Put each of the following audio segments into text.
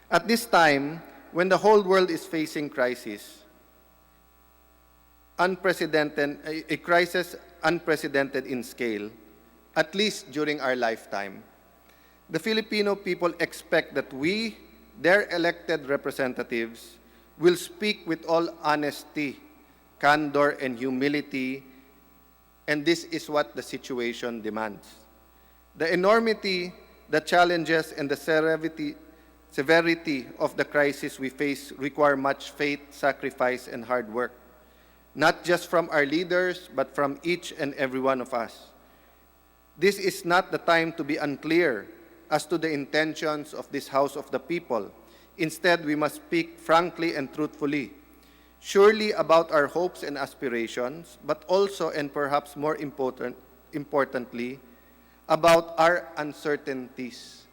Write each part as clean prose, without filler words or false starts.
At this time, when the whole world is facing crisis, a crisis unprecedented in scale, at least during our lifetime, the Filipino people expect that we, their elected representatives, will speak with all honesty, candor, and humility, and this is what the situation demands. The enormity, the challenges, and the severity of the crisis we face require much faith, sacrifice, and hard work, not just from our leaders, but from each and every one of us. This is not the time to be unclear as to the intentions of this House of the People. Instead, we must speak frankly and truthfully, surely about our hopes and aspirations, but also, and perhaps more importantly, about our uncertainties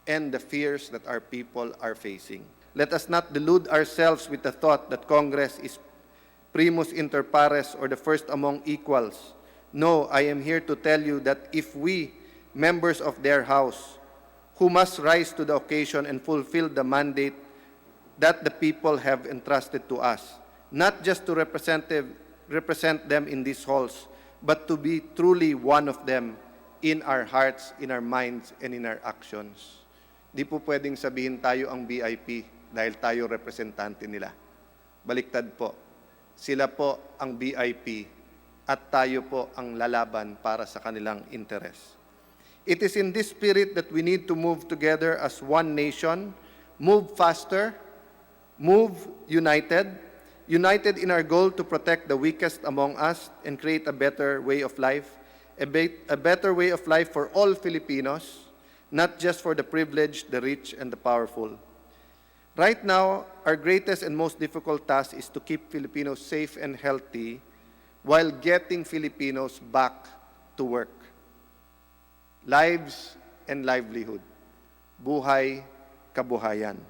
and the fears that our people are facing. Let us not delude ourselves with the thought that Congress is primus inter pares, or the first among equals. No, I am here to tell you that if we, members of their House, who must rise to the occasion and fulfill the mandate that the people have entrusted to us, not just to represent them in these halls, but to be truly one of them in our hearts, in our minds, and in our actions. Di po pwedeng sabihin tayo ang VIP dahil tayo representante nila. Baliktad po. Sila po ang VIP at tayo po ang lalaban para sa kanilang interes. It is in this spirit that we need to move together as one nation, move faster, move united in our goal to protect the weakest among us and create a better way of life, a better way of life for all Filipinos, not just for the privileged, the rich, and the powerful. Right now, our greatest and most difficult task is to keep Filipinos safe and healthy while getting Filipinos back to work. Lives and livelihood. Buhay, kabuhayan.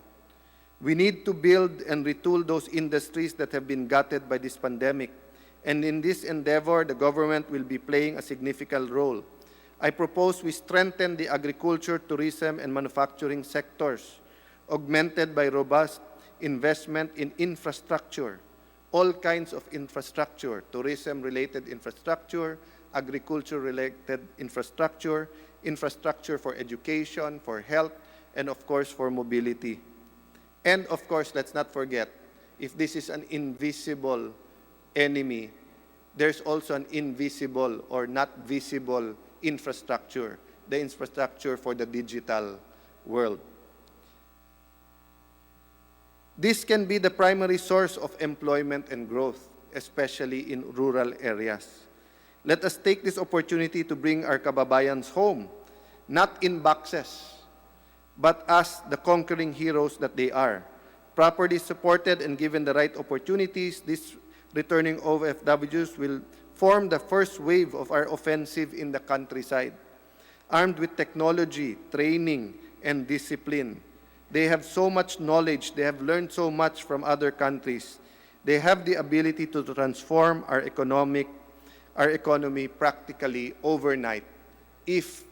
We need to build and retool those industries that have been gutted by this pandemic. And in this endeavor, the government will be playing a significant role. I propose we strengthen the agriculture, tourism, and manufacturing sectors, augmented by robust investment in infrastructure, all kinds of infrastructure, tourism-related infrastructure, agriculture-related infrastructure, infrastructure for education, for health, and of course for mobility. And of course, let's not forget, if this is an invisible enemy, there's also an invisible or not visible infrastructure, the infrastructure for the digital world. This can be the primary source of employment and growth, especially in rural areas. Let us take this opportunity to bring our kababayans home, not in boxes, but as the conquering heroes that they are. Properly supported and given the right opportunities, these returning OFWs will form the first wave of our offensive in the countryside. Armed with technology, training, and discipline, they have so much knowledge, they have learned so much from other countries. They have the ability to transform our economy practically overnight if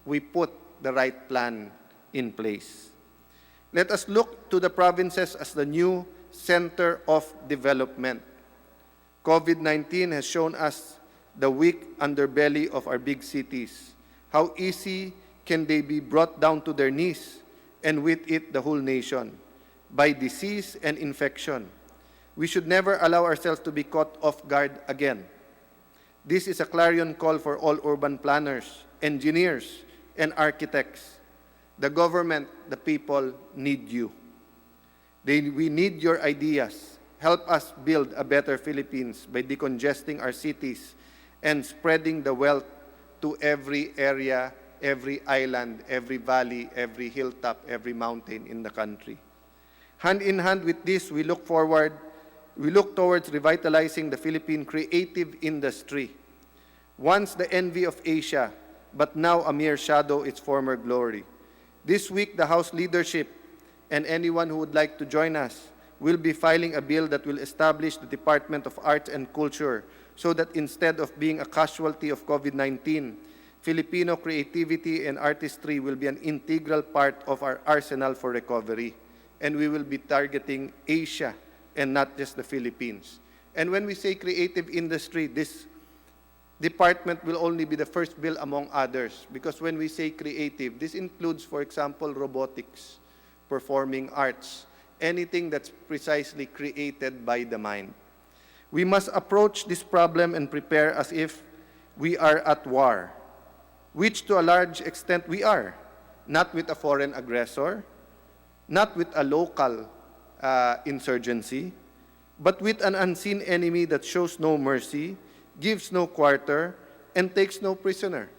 we put the right plan in place. Let us look to the provinces as the new center of development. COVID-19 has shown us the weak underbelly of our big cities. How easy can they be brought down to their knees, and with it the whole nation, by disease and infection. We should never allow ourselves to be caught off guard again. This is a clarion call for all urban planners, engineers, and architects. The government, the people need you. We need your ideas. Help us build a better Philippines by decongesting our cities and spreading the wealth to every area, every island, every valley, every hilltop, every mountain in the country. Hand in hand with this, we look towards revitalizing the Philippine creative industry. Once the envy of Asia, but now a mere shadow its former glory. This week, the House leadership and anyone who would like to join us will be filing a bill that will establish the Department of Arts and Culture so that instead of being a casualty of COVID-19, Filipino creativity and artistry will be an integral part of our arsenal for recovery. and we will be targeting Asia and not just the Philippines. And when we say creative industry, this department will only be the first bill among others, because when we say creative, this includes, for example, robotics, performing arts, anything that's precisely created by the mind. We must approach this problem and prepare as if we are at war, which to a large extent we are, not with a foreign aggressor, not with a local insurgency, but with an unseen enemy that shows no mercy, gives no quarter, and takes no prisoner.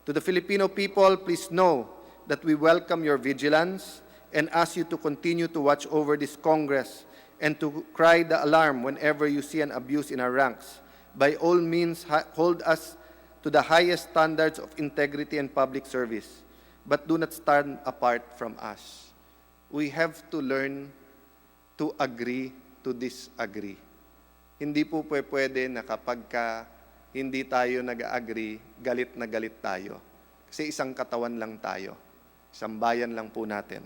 To the Filipino people, please know that we welcome your vigilance and ask you to continue to watch over this Congress and to cry the alarm whenever you see an abuse in our ranks. By all means, hold us to the highest standards of integrity and public service, but do not stand apart from us. We have to learn to agree to disagree. Hindi po pwede na kapag hindi tayo nag-agree, galit na galit tayo. Kasi isang katawan lang tayo. Isang bayan lang po natin.